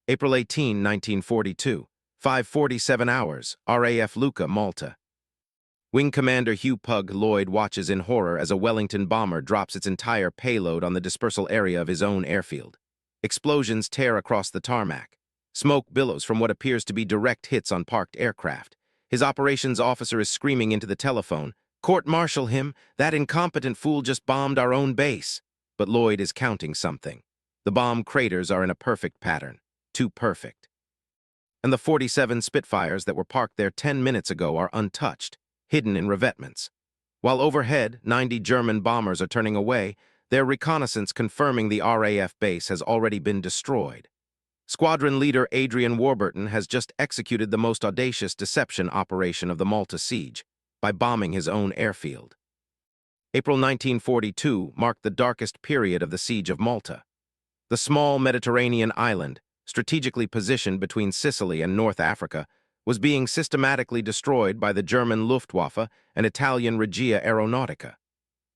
April 18, 1942, 5:47 hours, RAF Lucca, Malta. Wing Commander Hugh "Pug" Lloyd watches in horror as a Wellington bomber drops its entire payload on the dispersal area of his own airfield. Explosions tear across the tarmac. Smoke billows from what appears to be direct hits on parked aircraft. His operations officer is screaming into the telephone, "Court-martial him! That incompetent fool just bombed our own base!" But Lloyd is counting something. The bomb craters are in a perfect pattern. Too perfect. And the 47 Spitfires that were parked there 10 minutes ago are untouched, hidden in revetments. While overhead, 90 German bombers are turning away, their reconnaissance confirming the RAF base has already been destroyed. Squadron leader Adrian Warburton has just executed the most audacious deception operation of the Malta siege by bombing his own airfield. April 1942 marked the darkest period of the siege of Malta. The small Mediterranean island, strategically positioned between Sicily and North Africa, was being systematically destroyed by the German Luftwaffe and Italian Regia Aeronautica.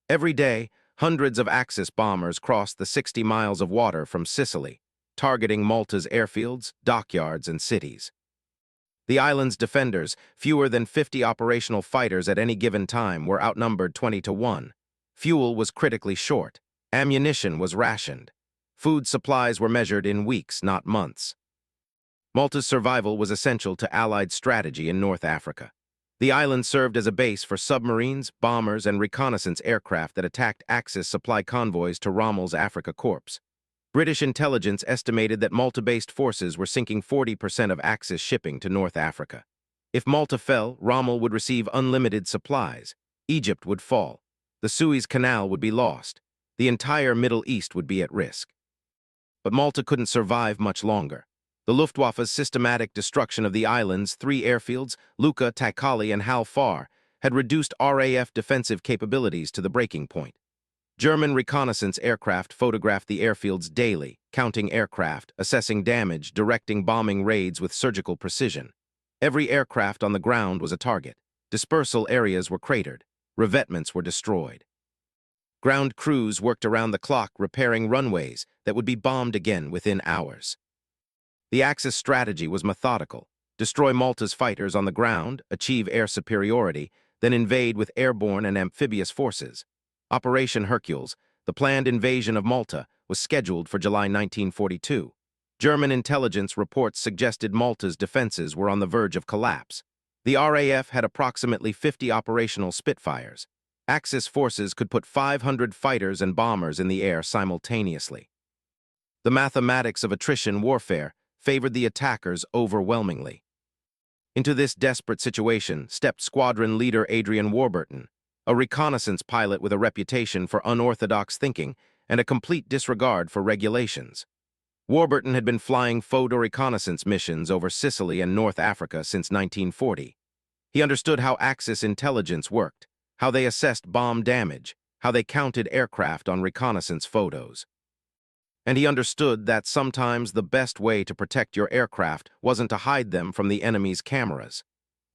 Every day, hundreds of Axis bombers crossed the 60 miles of water from Sicily, targeting Malta's airfields, dockyards, and cities. The island's defenders, fewer than 50 operational fighters at any given time, were outnumbered 20-1. Fuel was critically short. Ammunition was rationed. Food supplies were measured in weeks, not months. Malta's survival was essential to Allied strategy in North Africa. The island served as a base for submarines, bombers, and reconnaissance aircraft that attacked Axis supply convoys to Rommel's Africa Corps. British intelligence estimated that Malta-based forces were sinking 40% of Axis shipping to North Africa. If Malta fell, Rommel would receive unlimited supplies. Egypt would fall. The Suez Canal would be lost. The entire Middle East would be at risk. But Malta couldn't survive much longer. The Luftwaffe's systematic destruction of the island's 3 airfields, Lucca, Taikali, and Hal Far, had reduced RAF defensive capabilities to the breaking point. German reconnaissance aircraft photographed the airfields daily, counting aircraft, assessing damage, directing bombing raids with surgical precision. Every aircraft on the ground was a target. Dispersal areas were cratered. Revetments were destroyed. Ground crews worked around the clock repairing runways that would be bombed again within hours. The Axis strategy was methodical: destroy Malta's fighters on the ground, achieve air superiority, then invade with airborne and amphibious forces. Operation Hercules, the planned invasion of Malta, was scheduled for July 1942. German intelligence reports suggested Malta's defenses were on the verge of collapse. The RAF had approximately 50 operational Spitfires. Axis forces could put 500 fighters and bombers in the air simultaneously. The mathematics of attrition warfare favored the attackers overwhelmingly. Into this desperate situation stepped squadron leader Adrian Warburton, a reconnaissance pilot with a reputation for unorthodox thinking and a complete disregard for regulations. Warburton had been flying photo reconnaissance missions over Sicily and North Africa since 1940. He understood how Axis intelligence worked, how they assessed bomb damage, how they counted aircraft on reconnaissance photos. And he understood that sometimes the best way to protect your aircraft wasn't to hide them from the enemy's cameras.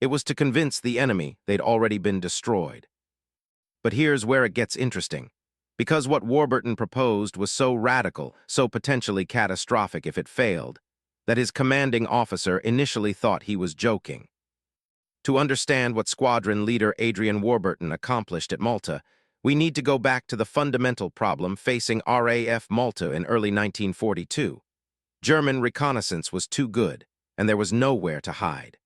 It was to convince the enemy they'd already been destroyed. But here's where it gets interesting. Because what Warburton proposed was so radical, so potentially catastrophic if it failed, that his commanding officer initially thought he was joking. To understand what squadron leader Adrian Warburton accomplished at Malta, we need to go back to the fundamental problem facing RAF Malta in early 1942. German reconnaissance was too good, and there was nowhere to hide.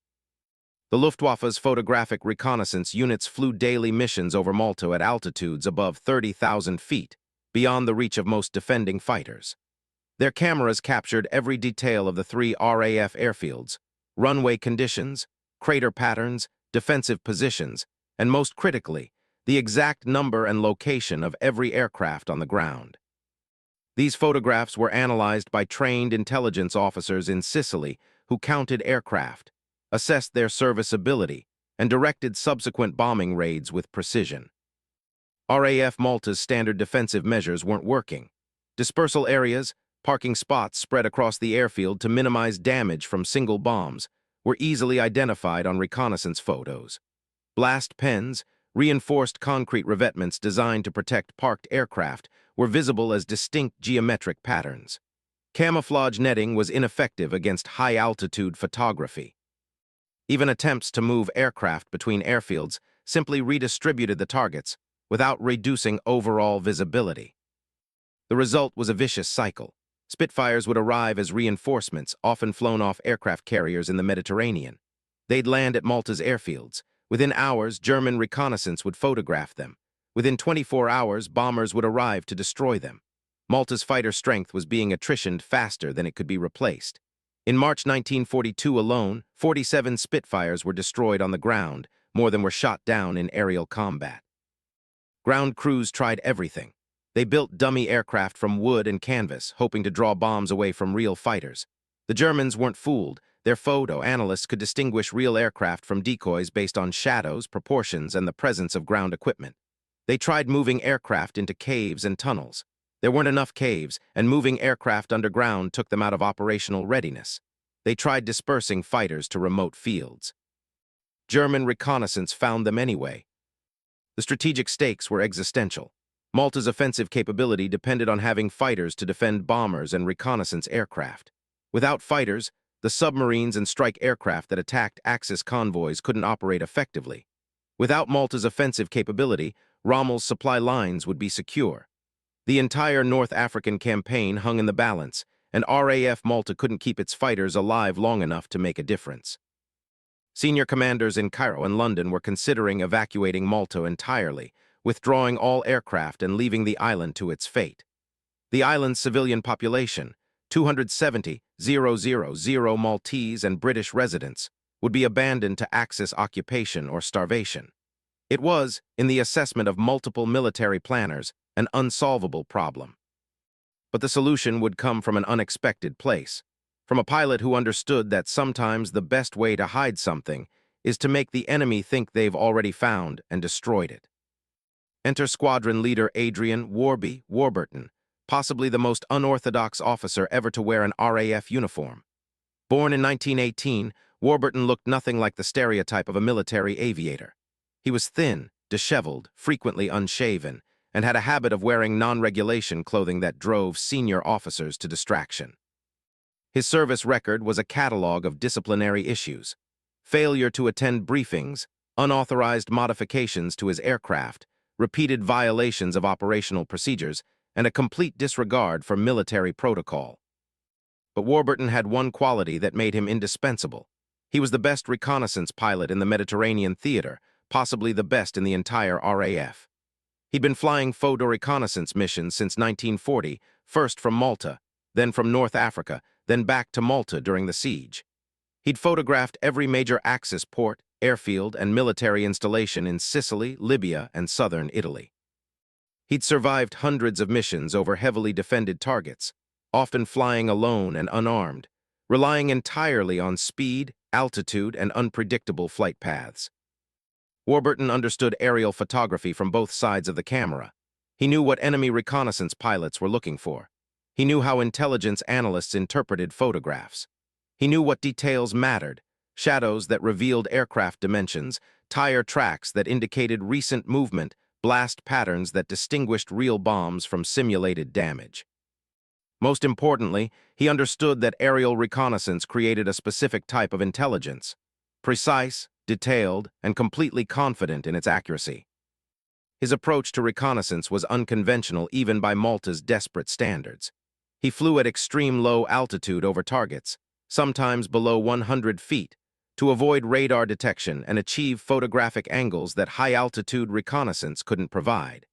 The Luftwaffe's photographic reconnaissance units flew daily missions over Malta at altitudes above 30,000 feet, beyond the reach of most defending fighters. Their cameras captured every detail of the 3 RAF airfields: runway conditions, crater patterns, defensive positions, and most critically, the exact number and location of every aircraft on the ground. These photographs were analyzed by trained intelligence officers in Sicily who counted aircraft, assessed their serviceability, and directed subsequent bombing raids with precision. RAF Malta's standard defensive measures weren't working. Dispersal areas, parking spots spread across the airfield to minimize damage from single bombs, were easily identified on reconnaissance photos. Blast pens, reinforced concrete revetments designed to protect parked aircraft, were visible as distinct geometric patterns. Camouflage netting was ineffective against high-altitude photography. Even attempts to move aircraft between airfields simply redistributed the targets without reducing overall visibility. The result was a vicious cycle. Spitfires would arrive as reinforcements, often flown off aircraft carriers in the Mediterranean. They'd land at Malta's airfields. Within hours, German reconnaissance would photograph them. Within 24 hours, bombers would arrive to destroy them. Malta's fighter strength was being attritioned faster than it could be replaced. In March 1942 alone, 47 Spitfires were destroyed on the ground, more than were shot down in aerial combat. Ground crews tried everything. They built dummy aircraft from wood and canvas, hoping to draw bombs away from real fighters. The Germans weren't fooled. Their photo analysts could distinguish real aircraft from decoys based on shadows, proportions, and the presence of ground equipment. They tried moving aircraft into caves and tunnels. There weren't enough caves, and moving aircraft underground took them out of operational readiness. They tried dispersing fighters to remote fields. German reconnaissance found them anyway. The strategic stakes were existential. Malta's offensive capability depended on having fighters to defend bombers and reconnaissance aircraft. Without fighters, the submarines and strike aircraft that attacked Axis convoys couldn't operate effectively. Without Malta's offensive capability, Rommel's supply lines would be secure. The entire North African campaign hung in the balance, and RAF Malta couldn't keep its fighters alive long enough to make a difference. Senior commanders in Cairo and London were considering evacuating Malta entirely, withdrawing all aircraft and leaving the island to its fate. The island's civilian population, 270,000 Maltese and British residents, would be abandoned to Axis occupation or starvation. It was, in the assessment of multiple military planners, an unsolvable problem. But the solution would come from an unexpected place, from a pilot who understood that sometimes the best way to hide something is to make the enemy think they've already found and destroyed it. Enter squadron leader Adrian Warburton, possibly the most unorthodox officer ever to wear an RAF uniform. Born in 1918, Warburton looked nothing like the stereotype of a military aviator. He was thin, disheveled, frequently unshaven, and had a habit of wearing non-regulation clothing that drove senior officers to distraction. His service record was a catalog of disciplinary issues: failure to attend briefings, unauthorized modifications to his aircraft, repeated violations of operational procedures, and a complete disregard for military protocol. But Warburton had one quality that made him indispensable. He was the best reconnaissance pilot in the Mediterranean theater, possibly the best in the entire RAF. He'd been flying photo reconnaissance missions since 1940, first from Malta, then from North Africa, then back to Malta during the siege. He'd photographed every major Axis port, airfield, and military installation in Sicily, Libya, and southern Italy. He'd survived hundreds of missions over heavily defended targets, often flying alone and unarmed, relying entirely on speed, altitude, and unpredictable flight paths. Warburton understood aerial photography from both sides of the camera. He knew what enemy reconnaissance pilots were looking for. He knew how intelligence analysts interpreted photographs. He knew what details mattered: shadows that revealed aircraft dimensions, tire tracks that indicated recent movement, blast patterns that distinguished real bombs from simulated damage. Most importantly, he understood that aerial reconnaissance created a specific type of intelligence: precise, detailed, and completely confident in its accuracy. His approach to reconnaissance was unconventional even by Malta's desperate standards. He flew at extreme low altitude over targets, sometimes below 100 feet, to avoid radar detection and achieve photographic angles that high-altitude reconnaissance couldn't provide.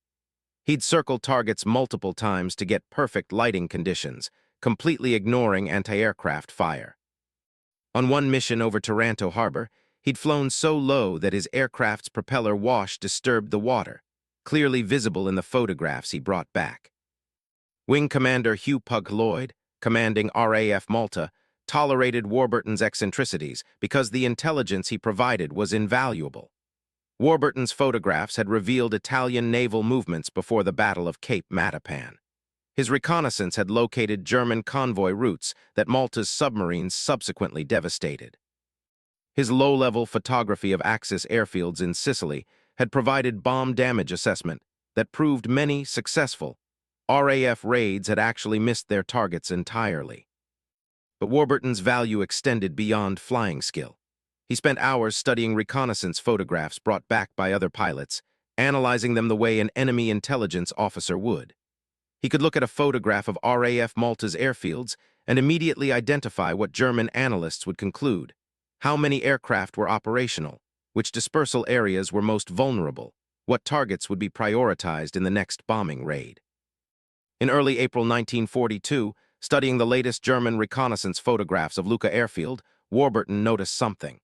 He'd circle targets multiple times to get perfect lighting conditions, completely ignoring anti-aircraft fire. On one mission over Taranto Harbor, he'd flown so low that his aircraft's propeller wash disturbed the water, clearly visible in the photographs he brought back. Wing Commander Lloyd, commanding RAF Malta, tolerated Warburton's eccentricities because the intelligence he provided was invaluable. Warburton's photographs had revealed Italian naval movements before the Battle of Cape Matapan. His reconnaissance had located German convoy routes that Malta's submarines subsequently devastated. His low-level photography of Axis airfields in Sicily had provided bomb damage assessment that proved many successful, RAF raids had actually missed their targets entirely. But Warburton's value extended beyond flying skill. He spent hours studying reconnaissance photographs brought back by other pilots, analyzing them the way an enemy intelligence officer would. He could look at a photograph of RAF Malta's airfields and immediately identify what German analysts would conclude: how many aircraft were operational, which dispersal areas were most vulnerable, what targets would be prioritized in the next bombing raid. In early April 1942, studying the latest German reconnaissance photographs of Lucca Airfield, Warburton noticed something.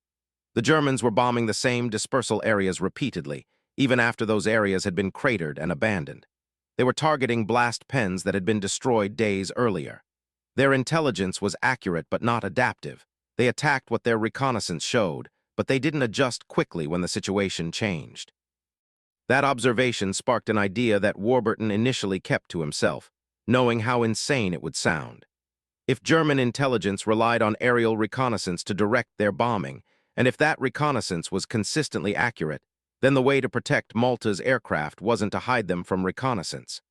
The Germans were bombing the same dispersal areas repeatedly, even after those areas had been cratered and abandoned. They were targeting blast pens that had been destroyed days earlier. Their intelligence was accurate but not adaptive. They attacked what their reconnaissance showed, but they didn't adjust quickly when the situation changed. That observation sparked an idea that Warburton initially kept to himself, knowing how insane it would sound. If German intelligence relied on aerial reconnaissance to direct their bombing, and if that reconnaissance was consistently accurate, then the way to protect Malta's aircraft wasn't to hide them from reconnaissance.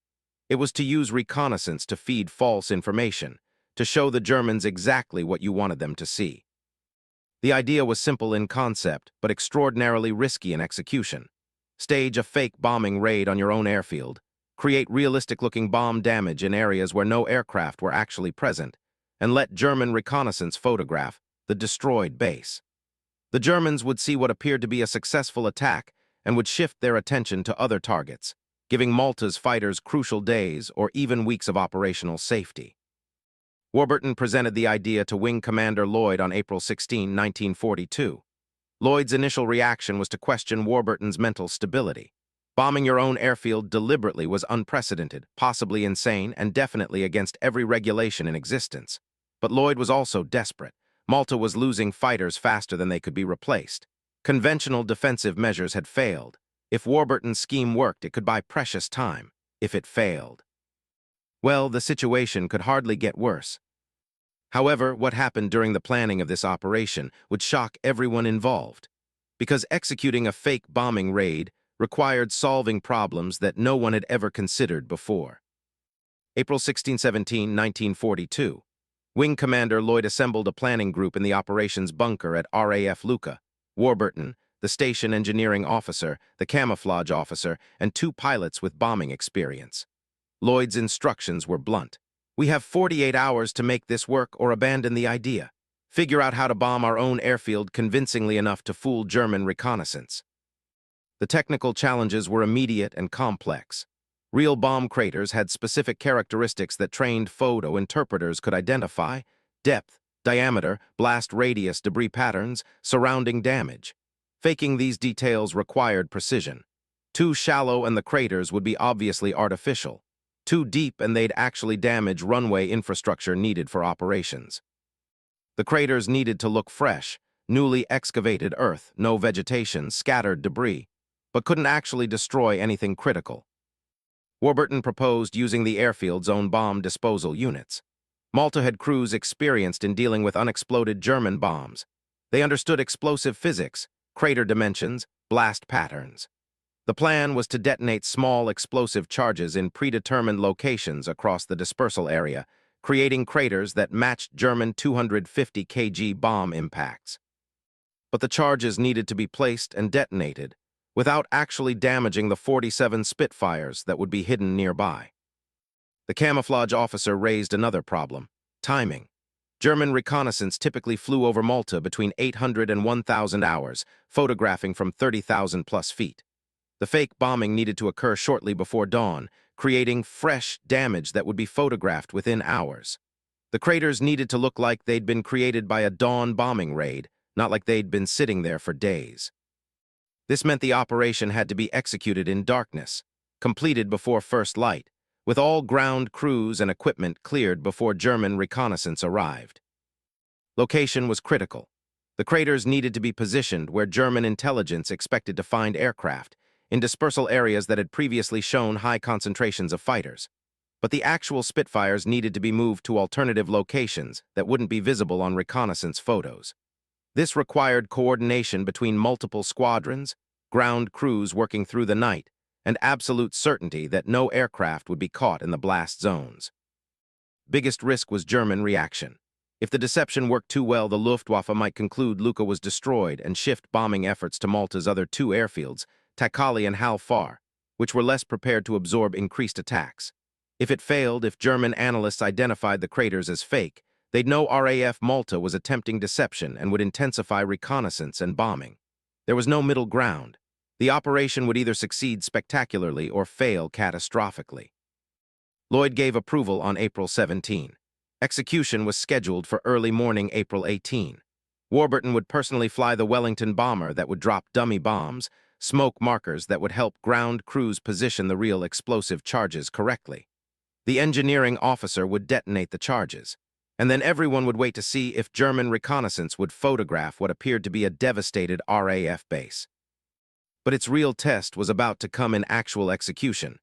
It was to use reconnaissance to feed false information, to show the Germans exactly what you wanted them to see. The idea was simple in concept, but extraordinarily risky in execution. Stage a fake bombing raid on your own airfield, create realistic-looking bomb damage in areas where no aircraft were actually present, and let German reconnaissance photograph the destroyed base. The Germans would see what appeared to be a successful attack and would shift their attention to other targets, giving Malta's fighters crucial days or even weeks of operational safety. Warburton presented the idea to Wing Commander Lloyd on April 16, 1942. Lloyd's initial reaction was to question Warburton's mental stability. Bombing your own airfield deliberately was unprecedented, possibly insane, and definitely against every regulation in existence. But Lloyd was also desperate. Malta was losing fighters faster than they could be replaced. Conventional defensive measures had failed. If Warburton's scheme worked, it could buy precious time. If it failed, well, the situation could hardly get worse. However, what happened during the planning of this operation would shock everyone involved, because executing a fake bombing raid required solving problems that no one had ever considered before. April 16-17, 1942. Wing Commander Lloyd assembled a planning group in the operations bunker at RAF Lucca. Warburton, the station engineering officer, the camouflage officer, and 2 pilots with bombing experience. Lloyd's instructions were blunt. We have 48 hours to make this work or abandon the idea. Figure out how to bomb our own airfield convincingly enough to fool German reconnaissance. The technical challenges were immediate and complex. Real bomb craters had specific characteristics that trained photo interpreters could identify: depth, diameter, blast radius, debris patterns, surrounding damage. Faking these details required precision. Too shallow and the craters would be obviously artificial. Too deep and they'd actually damage runway infrastructure needed for operations. The craters needed to look fresh, newly excavated earth, no vegetation, scattered debris, but couldn't actually destroy anything critical. Warburton proposed using the airfield's own bomb disposal units. Malta had crews experienced in dealing with unexploded German bombs. They understood explosive physics, crater dimensions, blast patterns. The plan was to detonate small explosive charges in predetermined locations across the dispersal area, creating craters that matched German 250 kg bomb impacts. But the charges needed to be placed and detonated without actually damaging the 47 Spitfires that would be hidden nearby. The camouflage officer raised another problem: timing. German reconnaissance typically flew over Malta between 800 and 1,000 hours, photographing from 30,000 plus feet. The fake bombing needed to occur shortly before dawn, creating fresh damage that would be photographed within hours. The craters needed to look like they'd been created by a dawn bombing raid, not like they'd been sitting there for days. This meant the operation had to be executed in darkness, completed before first light, with all ground crews and equipment cleared before German reconnaissance arrived. Location was critical. The craters needed to be positioned where German intelligence expected to find aircraft, in dispersal areas that had previously shown high concentrations of fighters. But the actual Spitfires needed to be moved to alternative locations that wouldn't be visible on reconnaissance photos. This required coordination between multiple squadrons, ground crews working through the night, and absolute certainty that no aircraft would be caught in the blast zones. Biggest risk was German reaction. If the deception worked too well, the Luftwaffe might conclude Lucca was destroyed and shift bombing efforts to Malta's other two airfields, Takali and Hal Far, which were less prepared to absorb increased attacks. If it failed, if German analysts identified the craters as fake, they'd know RAF Malta was attempting deception and would intensify reconnaissance and bombing. There was no middle ground. The operation would either succeed spectacularly or fail catastrophically. Lloyd gave approval on April 17. Execution was scheduled for early morning April 18. Warburton would personally fly the Wellington bomber that would drop dummy bombs, smoke markers that would help ground crews position the real explosive charges correctly. The engineering officer would detonate the charges, and then everyone would wait to see if German reconnaissance would photograph what appeared to be a devastated RAF base. But its real test was about to come in actual execution,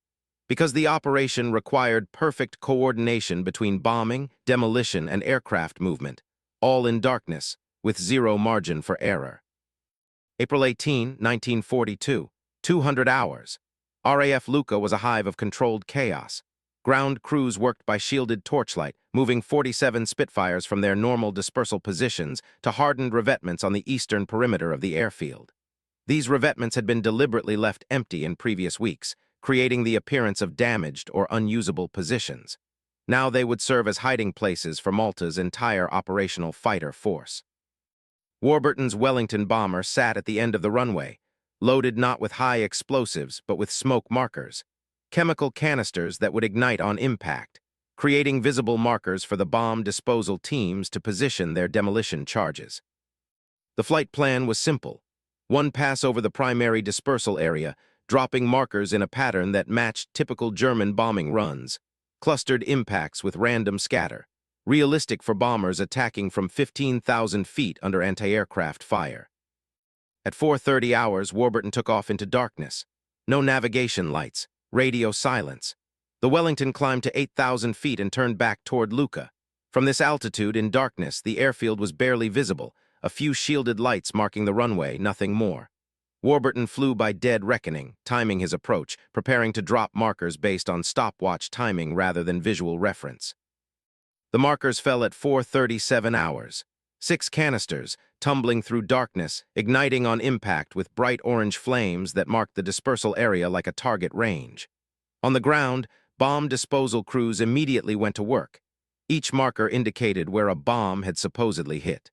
because the operation required perfect coordination between bombing, demolition, and aircraft movement, all in darkness, with zero margin for error. April 18, 1942, 200 hours. RAF Lucca was a hive of controlled chaos. Ground crews worked by shielded torchlight, moving 47 Spitfires from their normal dispersal positions to hardened revetments on the eastern perimeter of the airfield. These revetments had been deliberately left empty in previous weeks, creating the appearance of damaged or unusable positions. Now they would serve as hiding places for Malta's entire operational fighter force. Warburton's Wellington bomber sat at the end of the runway, loaded not with high explosives but with smoke markers, chemical canisters that would ignite on impact, creating visible markers for the bomb disposal teams to position their demolition charges. The flight plan was simple. One pass over the primary dispersal area, dropping markers in a pattern that matched typical German bombing runs, clustered impacts with random scatter, realistic for bombers attacking from 15,000 feet under anti-aircraft fire. At 4:30 hours, Warburton took off into darkness. No navigation lights, radio silence. The Wellington climbed to 8,000 feet and turned back toward Lucca. From this altitude, in darkness, the airfield was barely visible, a few shielded lights marking the runway, nothing more. Warburton flew by dead reckoning, timing his approach, preparing to drop markers based on stopwatch timing rather than visual reference. The markers fell at 4:37 hours. 6 canisters, tumbling through darkness, igniting on impact with bright orange flames that marked the dispersal area like a target range. On the ground, bomb disposal crews immediately went to work. Each marker indicated where a bomb had supposedly hit.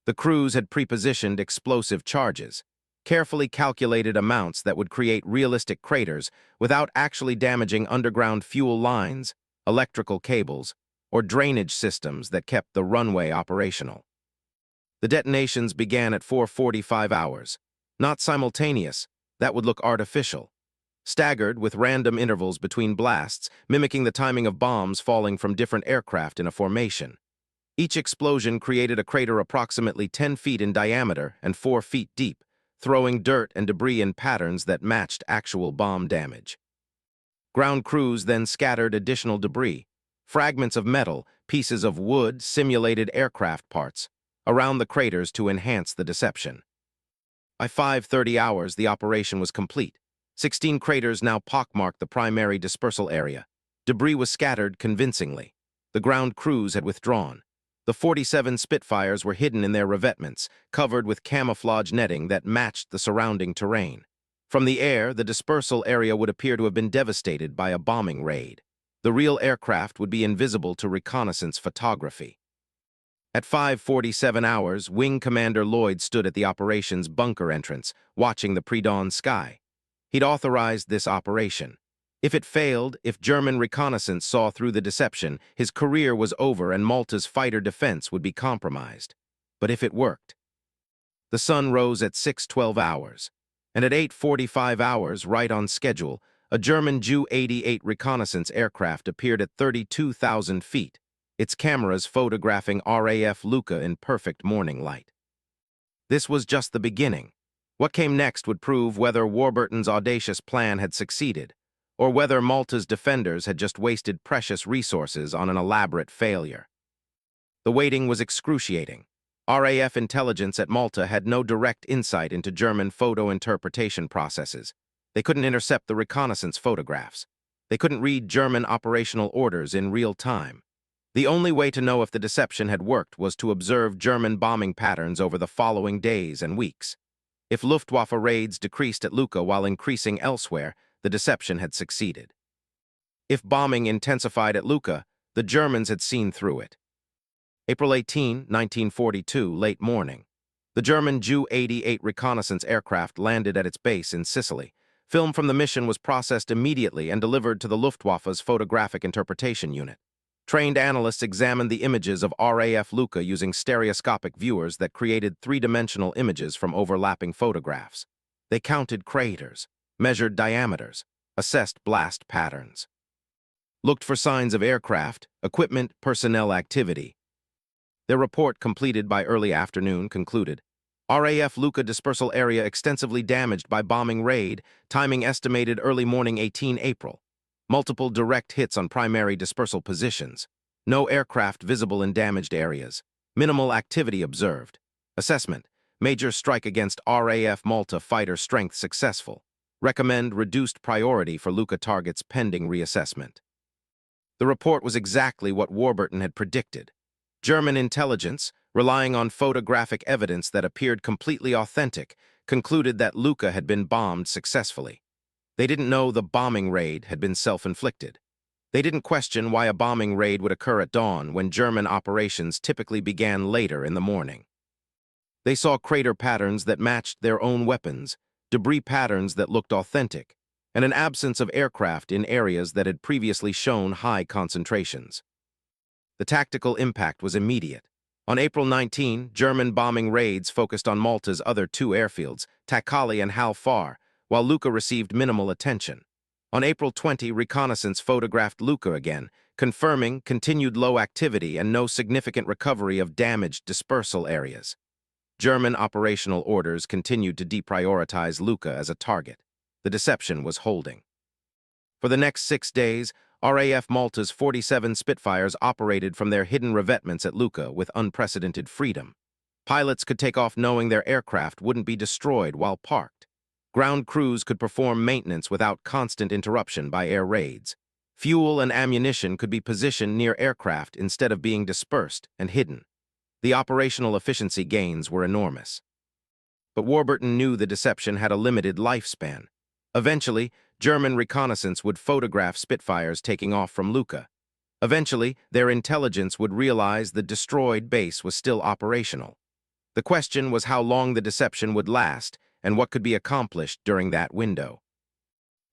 The crews had prepositioned explosive charges, carefully calculated amounts that would create realistic craters without actually damaging underground fuel lines, electrical cables, or drainage systems that kept the runway operational. The detonations began at 4:45 hours. Not simultaneous, that would look artificial. Staggered with random intervals between blasts, mimicking the timing of bombs falling from different aircraft in a formation. Each explosion created a crater approximately 10 feet in diameter and 4 feet deep, throwing dirt and debris in patterns that matched actual bomb damage. Ground crews then scattered additional debris, fragments of metal, pieces of wood, simulated aircraft parts, around the craters to enhance the deception. By 5:30 hours, the operation was complete. 16 craters now pockmarked the primary dispersal area. Debris was scattered convincingly. The ground crews had withdrawn. The 47 Spitfires were hidden in their revetments, covered with camouflage netting that matched the surrounding terrain. From the air, the dispersal area would appear to have been devastated by a bombing raid. The real aircraft would be invisible to reconnaissance photography. At 5:47 hours, Wing Commander Lloyd stood at the operation's bunker entrance, watching the pre-dawn sky. He'd authorized this operation. If it failed, if German reconnaissance saw through the deception, his career was over and Malta's fighter defense would be compromised. But if it worked? The sun rose at 6:12 hours, and at 8:45 hours, right on schedule, a German Ju-88 reconnaissance aircraft appeared at 32,000 feet, its cameras photographing RAF Lucca in perfect morning light. This was just the beginning. What came next would prove whether Warburton's audacious plan had succeeded, or whether Malta's defenders had just wasted precious resources on an elaborate failure. The waiting was excruciating. RAF intelligence at Malta had no direct insight into German photo interpretation processes. They couldn't intercept the reconnaissance photographs. They couldn't read German operational orders in real time. The only way to know if the deception had worked was to observe German bombing patterns over the following days and weeks. If Luftwaffe raids decreased at Lucca while increasing elsewhere, the deception had succeeded. If bombing intensified at Lucca, the Germans had seen through it. April 18, 1942, late morning. The German Ju-88 reconnaissance aircraft landed at its base in Sicily. Film from the mission was processed immediately and delivered to the Luftwaffe's photographic interpretation unit. Trained analysts examined the images of RAF Lucca using stereoscopic viewers that created three-dimensional images from overlapping photographs. They counted craters, measured diameters, assessed blast patterns, looked for signs of aircraft, equipment, personnel activity. Their report, completed by early afternoon, concluded, RAF Lucca dispersal area extensively damaged by bombing raid, timing estimated early morning 18 April. Multiple direct hits on primary dispersal positions. No aircraft visible in damaged areas. Minimal activity observed. Assessment: major strike against RAF Malta fighter strength successful. Recommend reduced priority for Lucca targets pending reassessment. The report was exactly what Warburton had predicted. German intelligence, relying on photographic evidence that appeared completely authentic, concluded that Lucca had been bombed successfully. They didn't know the bombing raid had been self-inflicted. They didn't question why a bombing raid would occur at dawn when German operations typically began later in the morning. They saw crater patterns that matched their own weapons, debris patterns that looked authentic, and an absence of aircraft in areas that had previously shown high concentrations. The tactical impact was immediate. On April 19, German bombing raids focused on Malta's other two airfields, Takali and Hal Far, while Lucca received minimal attention. On April 20, reconnaissance photographed Lucca again, confirming continued low activity and no significant recovery of damaged dispersal areas. German operational orders continued to deprioritize Lucca as a target. The deception was holding. For the next 6 days, RAF Malta's 47 Spitfires operated from their hidden revetments at Lucca with unprecedented freedom. Pilots could take off knowing their aircraft wouldn't be destroyed while parked. Ground crews could perform maintenance without constant interruption by air raids. Fuel and ammunition could be positioned near aircraft instead of being dispersed and hidden. The operational efficiency gains were enormous. But Warburton knew the deception had a limited lifespan. Eventually, German reconnaissance would photograph Spitfires taking off from Lucca. Eventually, their intelligence would realize the destroyed base was still operational. The question was how long the deception would last and what could be accomplished during that window.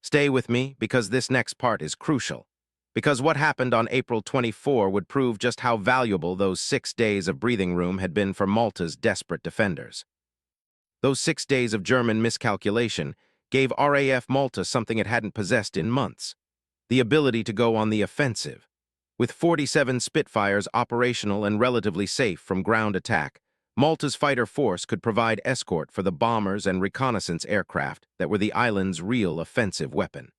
Stay with me, because this next part is crucial. Because what happened on April 24 would prove just how valuable those 6 days of breathing room had been for Malta's desperate defenders. Those 6 days of German miscalculation gave RAF Malta something it hadn't possessed in months: the ability to go on the offensive. With 47 Spitfires operational and relatively safe from ground attack, Malta's fighter force could provide escort for the bombers and reconnaissance aircraft that were the island's real offensive weapon.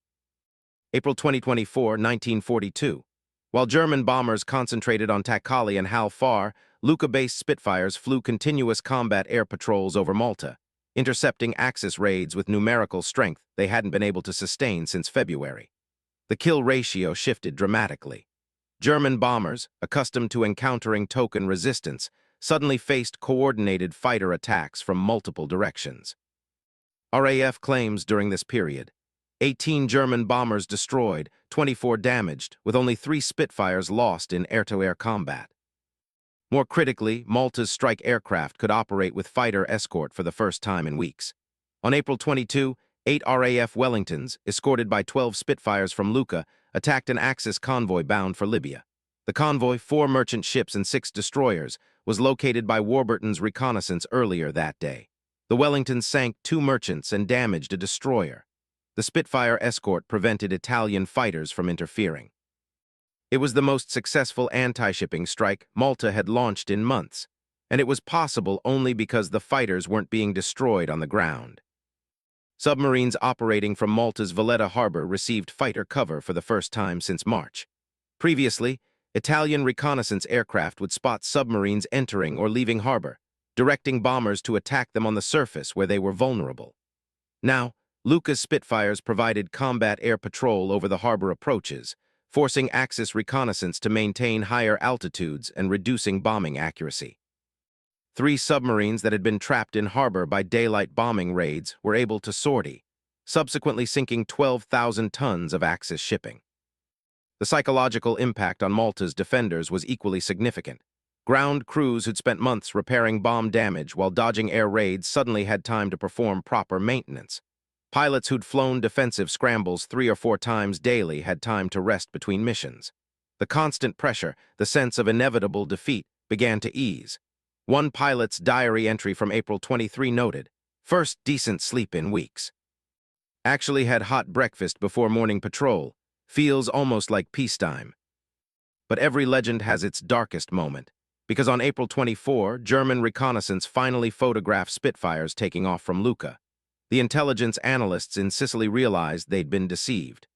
April 2024, 1942. While German bombers concentrated on Takali and Hal Far, Lucca-based Spitfires flew continuous combat air patrols over Malta, intercepting Axis raids with numerical strength they hadn't been able to sustain since February. The kill ratio shifted dramatically. German bombers, accustomed to encountering token resistance, suddenly faced coordinated fighter attacks from multiple directions. RAF claims during this period: 18 German bombers destroyed, 24 damaged, with only 3 Spitfires lost in air-to-air combat. More critically, Malta's strike aircraft could operate with fighter escort for the first time in weeks. On April 22, 8 RAF Wellingtons, escorted by 12 Spitfires from Lucca, attacked an Axis convoy bound for Libya. The convoy, 4 merchant ships and 6 destroyers, was located by Warburton's reconnaissance earlier that day. The Wellingtons sank 2 merchants and damaged a destroyer. The Spitfire escort prevented Italian fighters from interfering. It was the most successful anti-shipping strike Malta had launched in months, and it was possible only because the fighters weren't being destroyed on the ground. Submarines operating from Malta's Valletta harbor received fighter cover for the first time since March. Previously, Italian reconnaissance aircraft would spot submarines entering or leaving harbor, directing bombers to attack them on the surface where they were vulnerable. Now, Lucca's Spitfires provided combat air patrol over the harbor approaches, forcing Axis reconnaissance to maintain higher altitudes and reducing bombing accuracy. 3 submarines that had been trapped in harbor by daylight bombing raids were able to sortie, subsequently sinking 12,000 tons of Axis shipping. The psychological impact on Malta's defenders was equally significant. Ground crews who'd spent months repairing bomb damage while dodging air raids suddenly had time to perform proper maintenance. Pilots who'd flown defensive scrambles 3 or 4 times daily had time to rest between missions. The constant pressure, the sense of inevitable defeat, began to ease. One pilot's diary entry from April 23 noted, "First decent sleep in weeks. Actually had hot breakfast before morning patrol. Feels almost like peacetime." But every legend has its darkest moment, because on April 24, German reconnaissance finally photographed Spitfires taking off from Lucca. The intelligence analysts in Sicily realized they'd been deceived.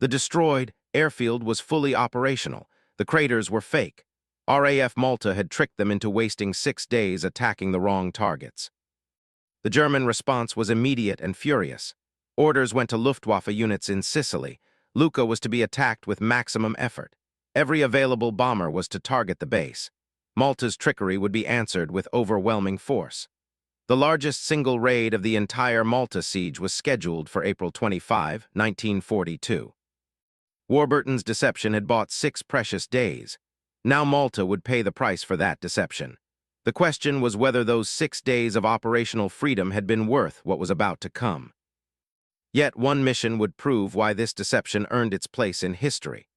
The destroyed Airfield was fully operational. The craters were fake. RAF Malta had tricked them into wasting 6 days attacking the wrong targets. The German response was immediate and furious. Orders went to Luftwaffe units in Sicily. Lucca was to be attacked with maximum effort. Every available bomber was to target the base. Malta's trickery would be answered with overwhelming force. The largest single raid of the entire Malta siege was scheduled for April 25, 1942. Warburton's deception had bought 6 precious days. Now Malta would pay the price for that deception. The question was whether those 6 days of operational freedom had been worth what was about to come. Yet one mission would prove why this deception earned its place in history.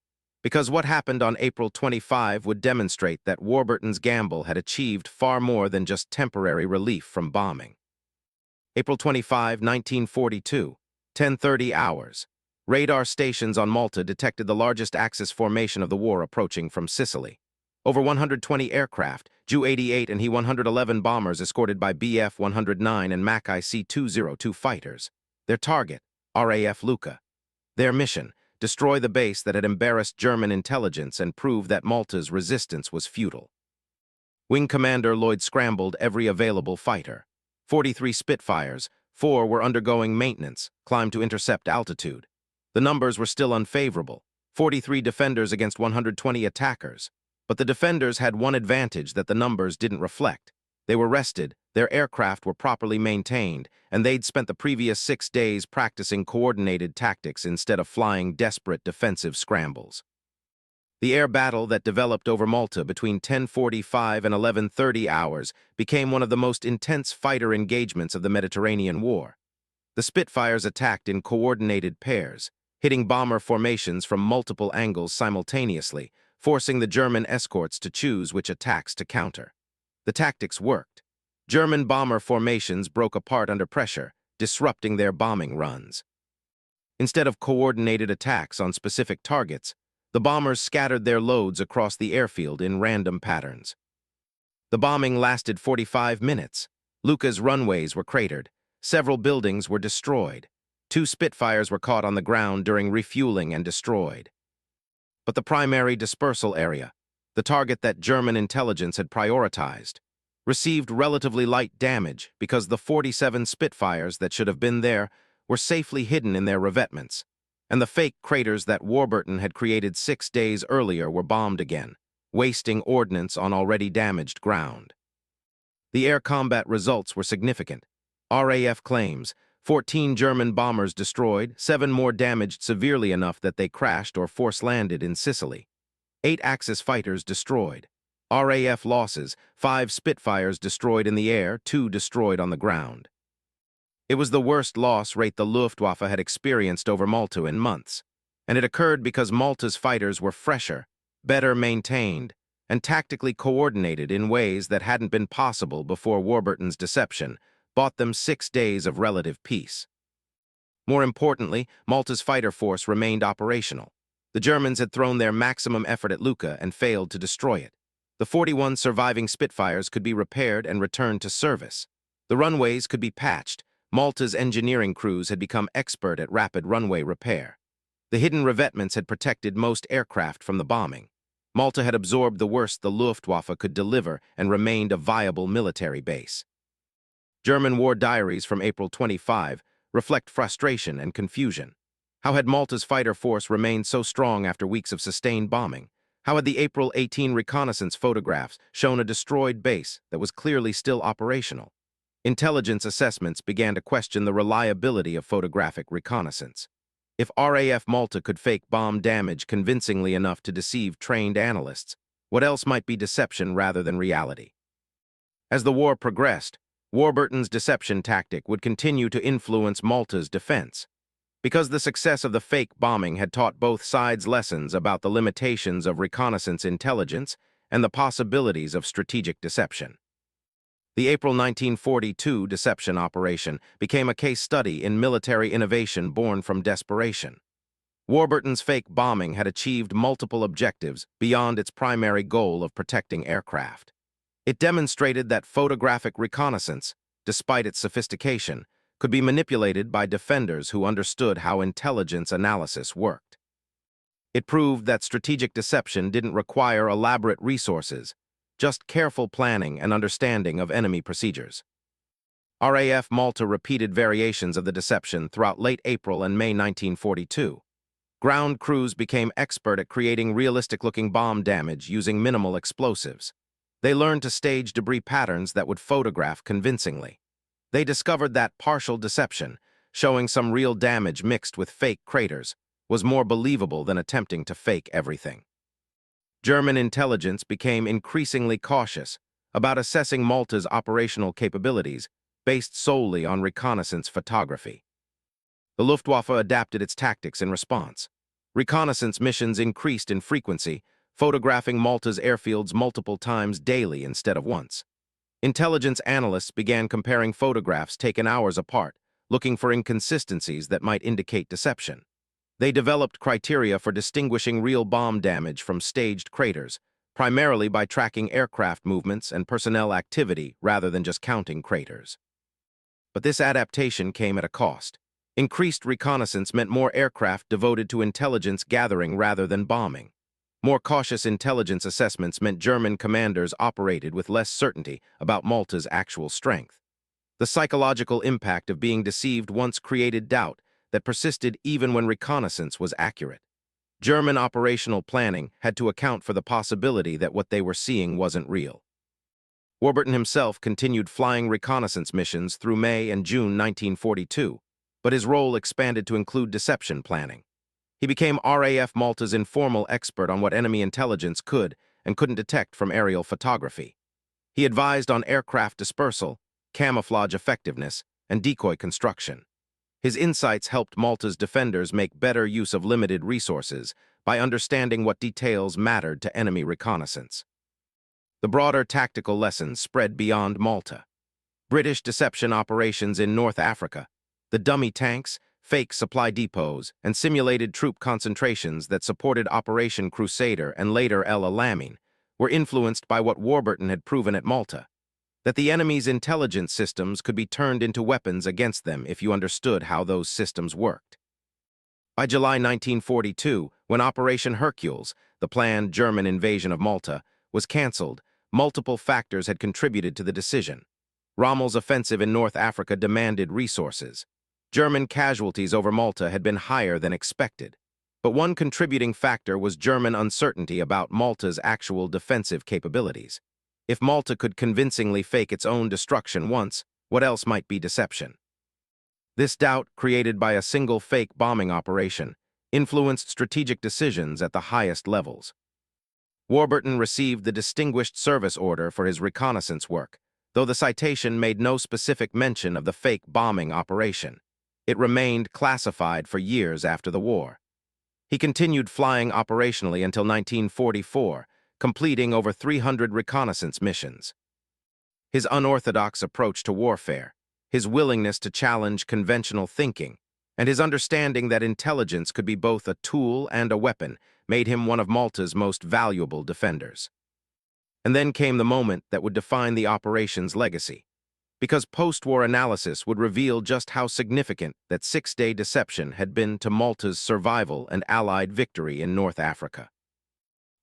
Because what happened on April 25 would demonstrate that Warburton's gamble had achieved far more than just temporary relief from bombing. April 25, 1942, 10:30 hours. Radar stations on Malta detected the largest Axis formation of the war approaching from Sicily. Over 120 aircraft, Ju-88 and He-111 bombers escorted by Bf-109 and Mackay C-202 fighters. Their target, RAF Lucca. Their mission, destroy the base that had embarrassed German intelligence and prove that Malta's resistance was futile. Wing Commander Lloyd scrambled every available fighter. 43 Spitfires, 4 were undergoing maintenance, climbed to intercept altitude. The numbers were still unfavorable, 43 defenders against 120 attackers. But the defenders had one advantage that the numbers didn't reflect. They were rested, their aircraft were properly maintained, and they'd spent the previous 6 days practicing coordinated tactics instead of flying desperate defensive scrambles. The air battle that developed over Malta between 10:45 and 11:30 hours became one of the most intense fighter engagements of the Mediterranean War. The Spitfires attacked in coordinated pairs, hitting bomber formations from multiple angles simultaneously, forcing the German escorts to choose which attacks to counter. The tactics worked. German bomber formations broke apart under pressure, disrupting their bombing runs. Instead of coordinated attacks on specific targets, the bombers scattered their loads across the airfield in random patterns. The bombing lasted 45 minutes. Lucca's runways were cratered. Several buildings were destroyed. 2 Spitfires were caught on the ground during refueling and destroyed. But the primary dispersal area, the target that German intelligence had prioritized, received relatively light damage because the 47 Spitfires that should have been there were safely hidden in their revetments, and the fake craters that Warburton had created 6 days earlier were bombed again, wasting ordnance on already damaged ground. The air combat results were significant. RAF claims 14 German bombers destroyed, 7 more damaged severely enough that they crashed or force-landed in Sicily. 8 Axis fighters destroyed. RAF losses, 5 Spitfires destroyed in the air, 2 destroyed on the ground. It was the worst loss rate the Luftwaffe had experienced over Malta in months, and it occurred because Malta's fighters were fresher, better maintained, and tactically coordinated in ways that hadn't been possible before Warburton's deception bought them 6 days of relative peace. More importantly, Malta's fighter force remained operational. The Germans had thrown their maximum effort at Lucca and failed to destroy it. The 41 surviving Spitfires could be repaired and returned to service. The runways could be patched. Malta's engineering crews had become expert at rapid runway repair. The hidden revetments had protected most aircraft from the bombing. Malta had absorbed the worst the Luftwaffe could deliver and remained a viable military base. German war diaries from April 25 reflect frustration and confusion. How had Malta's fighter force remained so strong after weeks of sustained bombing? How had the April 18 reconnaissance photographs shown a destroyed base that was clearly still operational? Intelligence assessments began to question the reliability of photographic reconnaissance. If RAF Malta could fake bomb damage convincingly enough to deceive trained analysts, what else might be deception rather than reality? As the war progressed, Warburton's deception tactic would continue to influence Malta's defense. Because the success of the fake bombing had taught both sides lessons about the limitations of reconnaissance intelligence and the possibilities of strategic deception. The April 1942 deception operation became a case study in military innovation born from desperation. Warburton's fake bombing had achieved multiple objectives beyond its primary goal of protecting aircraft. It demonstrated that photographic reconnaissance, despite its sophistication, could be manipulated by defenders who understood how intelligence analysis worked. It proved that strategic deception didn't require elaborate resources, just careful planning and understanding of enemy procedures. RAF Malta repeated variations of the deception throughout late April and May 1942. Ground crews became expert at creating realistic-looking bomb damage using minimal explosives. They learned to stage debris patterns that would photograph convincingly. They discovered that partial deception, showing some real damage mixed with fake craters, was more believable than attempting to fake everything. German intelligence became increasingly cautious about assessing Malta's operational capabilities based solely on reconnaissance photography. The Luftwaffe adapted its tactics in response. Reconnaissance missions increased in frequency, photographing Malta's airfields multiple times daily instead of once. Intelligence analysts began comparing photographs taken hours apart, looking for inconsistencies that might indicate deception. They developed criteria for distinguishing real bomb damage from staged craters, primarily by tracking aircraft movements and personnel activity rather than just counting craters. But this adaptation came at a cost. Increased reconnaissance meant more aircraft devoted to intelligence gathering rather than bombing. More cautious intelligence assessments meant German commanders operated with less certainty about Malta's actual strength. The psychological impact of being deceived once created doubt that persisted even when reconnaissance was accurate. German operational planning had to account for the possibility that what they were seeing wasn't real. Warburton himself continued flying reconnaissance missions through May and June 1942, but his role expanded to include deception planning. He became RAF Malta's informal expert on what enemy intelligence could and couldn't detect from aerial photography. He advised on aircraft dispersal, camouflage effectiveness, and decoy construction. His insights helped Malta's defenders make better use of limited resources by understanding what details mattered to enemy reconnaissance. The broader tactical lessons spread beyond Malta. British deception operations in North Africa, the dummy tanks, fake supply depots, and simulated troop concentrations that supported Operation Crusader and later El Alamein were influenced by what Warburton had proven at Malta, that the enemy's intelligence systems could be turned into weapons against them if you understood how those systems worked. By July 1942, when Operation Hercules, the planned German invasion of Malta, was cancelled, multiple factors had contributed to the decision. Rommel's offensive in North Africa demanded resources. German casualties over Malta had been higher than expected, but one contributing factor was German uncertainty about Malta's actual defensive capabilities. If Malta could convincingly fake its own destruction once, what else might be deception? This doubt, created by a single fake bombing operation, influenced strategic decisions at the highest levels. Warburton received the Distinguished Service Order for his reconnaissance work, though the citation made no specific mention of the fake bombing operation. It remained classified for years after the war. He continued flying operationally until 1944, completing over 300 reconnaissance missions. His unorthodox approach to warfare, his willingness to challenge conventional thinking, and his understanding that intelligence could be both a tool and a weapon made him one of Malta's most valuable defenders. And then came the moment that would define the operation's legacy, because post-war analysis would reveal just how significant that six-day deception had been to Malta's survival and Allied victory in North Africa.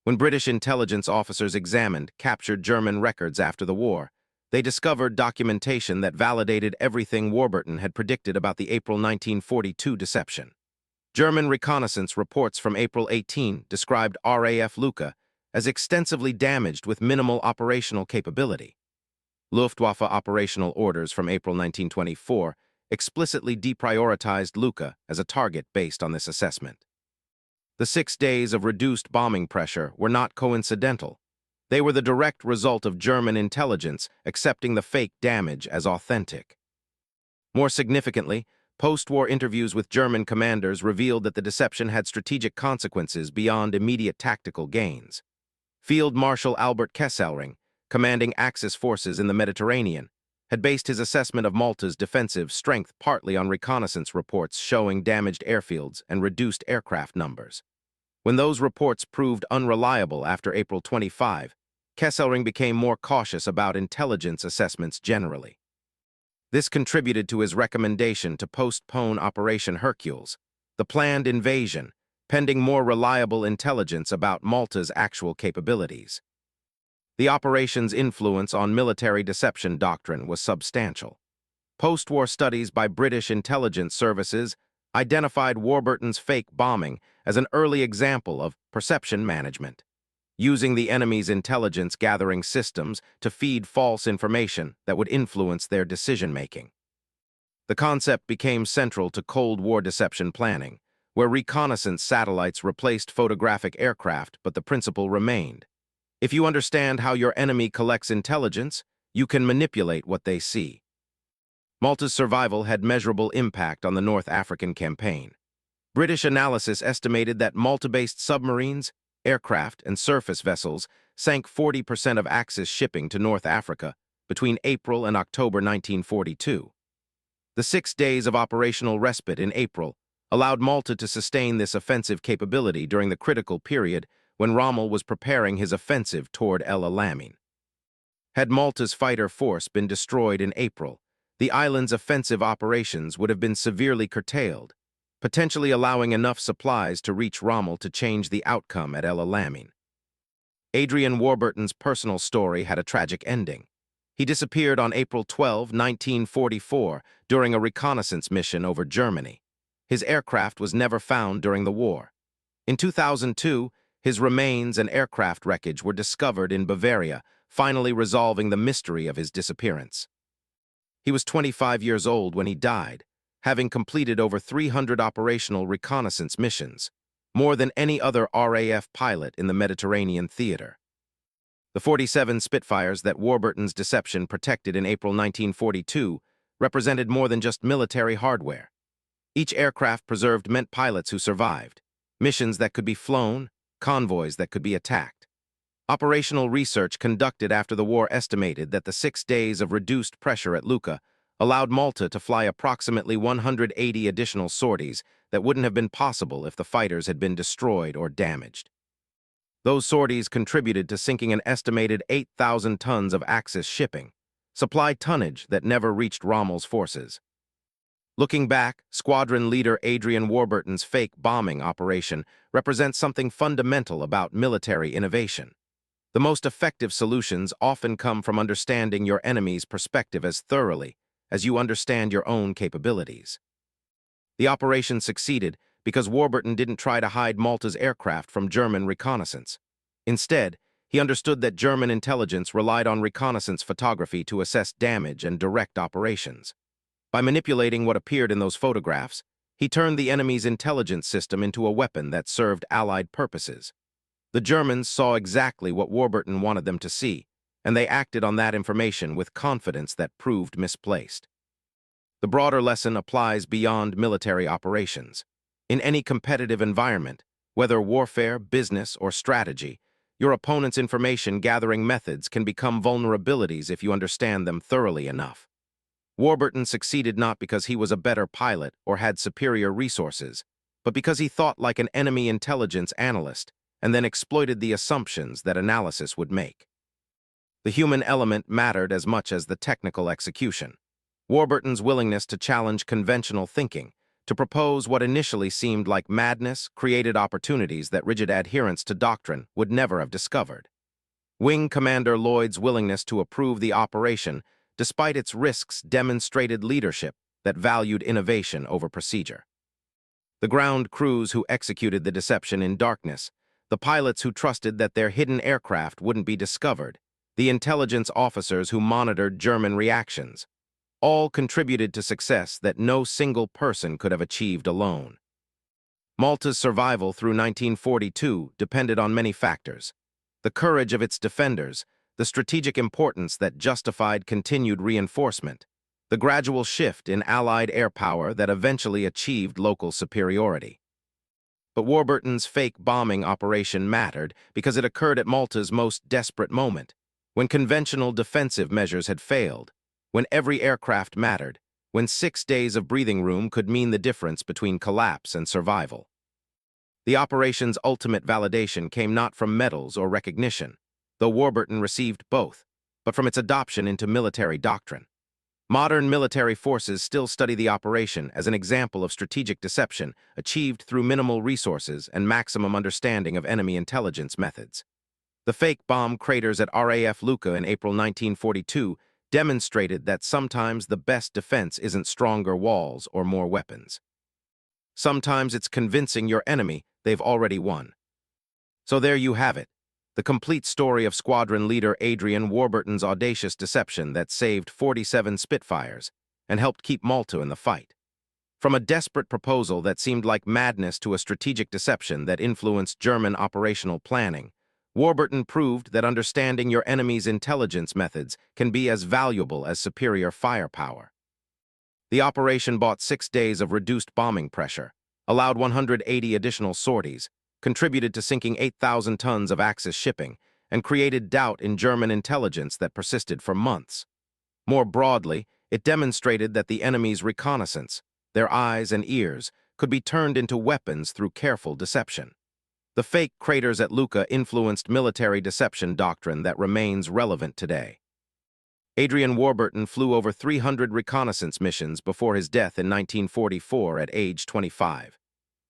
When British intelligence officers examined captured German records after the war, They discovered documentation that validated everything Warburton had predicted about the April 1942 deception. German reconnaissance reports from April 18 described RAF Lucca as extensively damaged with minimal operational capability. Luftwaffe operational orders from April 1924 explicitly deprioritized Lucca as a target based on this assessment. The 6 days of reduced bombing pressure were not coincidental. They were the direct result of German intelligence accepting the fake damage as authentic. More significantly, post-war interviews with German commanders revealed that the deception had strategic consequences beyond immediate tactical gains. Field Marshal Albert Kesselring, commanding Axis forces in the Mediterranean, had based his assessment of Malta's defensive strength partly on reconnaissance reports showing damaged airfields and reduced aircraft numbers. When those reports proved unreliable after April 25, Kesselring became more cautious about intelligence assessments generally. This contributed to his recommendation to postpone Operation Hercules, the planned invasion, pending more reliable intelligence about Malta's actual capabilities. The operation's influence on military deception doctrine was substantial. Post-war studies by British intelligence services identified Warburton's fake bombing as an early example of perception management, using the enemy's intelligence-gathering systems to feed false information that would influence their decision-making. The concept became central to Cold War deception planning, where reconnaissance satellites replaced photographic aircraft, but the principle remained. If you understand how your enemy collects intelligence, you can manipulate what they see. Malta's survival had measurable impact on the North African campaign. British analysis estimated that Malta-based submarines, aircraft, and surface vessels sank 40% of Axis shipping to North Africa between April and October 1942. The 6 days of operational respite in April allowed Malta to sustain this offensive capability during the critical period when Rommel was preparing his offensive toward El Alamein. Had Malta's fighter force been destroyed in April, the island's offensive operations would have been severely curtailed, potentially allowing enough supplies to reach Rommel to change the outcome at El Alamein. Adrian Warburton's personal story had a tragic ending. He disappeared on April 12, 1944, during a reconnaissance mission over Germany. His aircraft was never found during the war. In 2002, his remains and aircraft wreckage were discovered in Bavaria, finally resolving the mystery of his disappearance. He was 25 years old when he died, having completed over 300 operational reconnaissance missions, more than any other RAF pilot in the Mediterranean theater. The 47 Spitfires that Warburton's deception protected in April 1942 represented more than just military hardware. Each aircraft preserved meant pilots who survived, missions that could be flown, convoys that could be attacked. Operational research conducted after the war estimated that the 6 days of reduced pressure at Lucca allowed Malta to fly approximately 180 additional sorties that wouldn't have been possible if the fighters had been destroyed or damaged. Those sorties contributed to sinking an estimated 8,000 tons of Axis shipping, supply tonnage that never reached Rommel's forces. Looking back, squadron leader Adrian Warburton's fake bombing operation represents something fundamental about military innovation. The most effective solutions often come from understanding your enemy's perspective as thoroughly as you understand your own capabilities. The operation succeeded because Warburton didn't try to hide Malta's aircraft from German reconnaissance. Instead, he understood that German intelligence relied on reconnaissance photography to assess damage and direct operations. By manipulating what appeared in those photographs, he turned the enemy's intelligence system into a weapon that served Allied purposes. The Germans saw exactly what Warburton wanted them to see, and they acted on that information with confidence that proved misplaced. The broader lesson applies beyond military operations. In any competitive environment, whether warfare, business, or strategy, your opponent's information-gathering methods can become vulnerabilities if you understand them thoroughly enough. Warburton succeeded not because he was a better pilot or had superior resources, but because he thought like an enemy intelligence analyst and then exploited the assumptions that analysis would make. The human element mattered as much as the technical execution. Warburton's willingness to challenge conventional thinking, to propose what initially seemed like madness, created opportunities that rigid adherence to doctrine would never have discovered. Wing Commander Lloyd's willingness to approve the operation, despite its risks, demonstrated leadership that valued innovation over procedure. The ground crews who executed the deception in darkness, the pilots who trusted that their hidden aircraft wouldn't be discovered, the intelligence officers who monitored German reactions, all contributed to success that no single person could have achieved alone. Malta's survival through 1942 depended on many factors: the courage of its defenders, the strategic importance that justified continued reinforcement, the gradual shift in Allied air power that eventually achieved local superiority. But Warburton's fake bombing operation mattered because it occurred at Malta's most desperate moment, when conventional defensive measures had failed, when every aircraft mattered, when 6 days of breathing room could mean the difference between collapse and survival. The operation's ultimate validation came not from medals or recognition, though Warburton received both, but from its adoption into military doctrine. Modern military forces still study the operation as an example of strategic deception achieved through minimal resources and maximum understanding of enemy intelligence methods. The fake bomb craters at RAF Lucca in April 1942 demonstrated that sometimes the best defense isn't stronger walls or more weapons. Sometimes it's convincing your enemy they've already won. So there you have it, the complete story of squadron leader Adrian Warburton's audacious deception that saved 47 Spitfires and helped keep Malta in the fight. From a desperate proposal that seemed like madness to a strategic deception that influenced German operational planning, Warburton proved that understanding your enemy's intelligence methods can be as valuable as superior firepower. The operation bought 6 days of reduced bombing pressure, allowed 180 additional sorties, contributed to sinking 8,000 tons of Axis shipping, and created doubt in German intelligence that persisted for months. More broadly, it demonstrated that the enemy's reconnaissance, their eyes and ears, could be turned into weapons through careful deception. The fake craters at Lucca influenced military deception doctrine that remains relevant today. Adrian Warburton flew over 300 reconnaissance missions before his death in 1944 at age 25.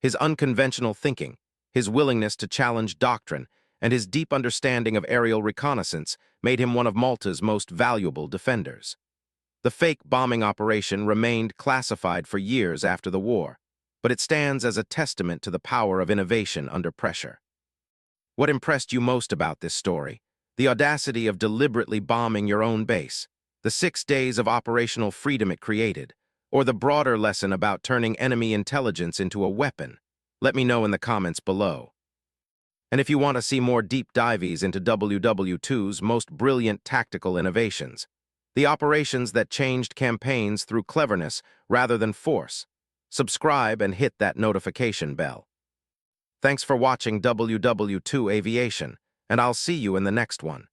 His unconventional thinking, his willingness to challenge doctrine, and his deep understanding of aerial reconnaissance made him one of Malta's most valuable defenders. The fake bombing operation remained classified for years after the war, but it stands as a testament to the power of innovation under pressure. What impressed you most about this story? The audacity of deliberately bombing your own base, the 6 days of operational freedom it created, or the broader lesson about turning enemy intelligence into a weapon? Let me know in the comments below. And if you want to see more deep dives into WWII's most brilliant tactical innovations, the operations that changed campaigns through cleverness rather than force, subscribe and hit that notification bell. Thanks for watching WWII Aviation, and I'll see you in the next one.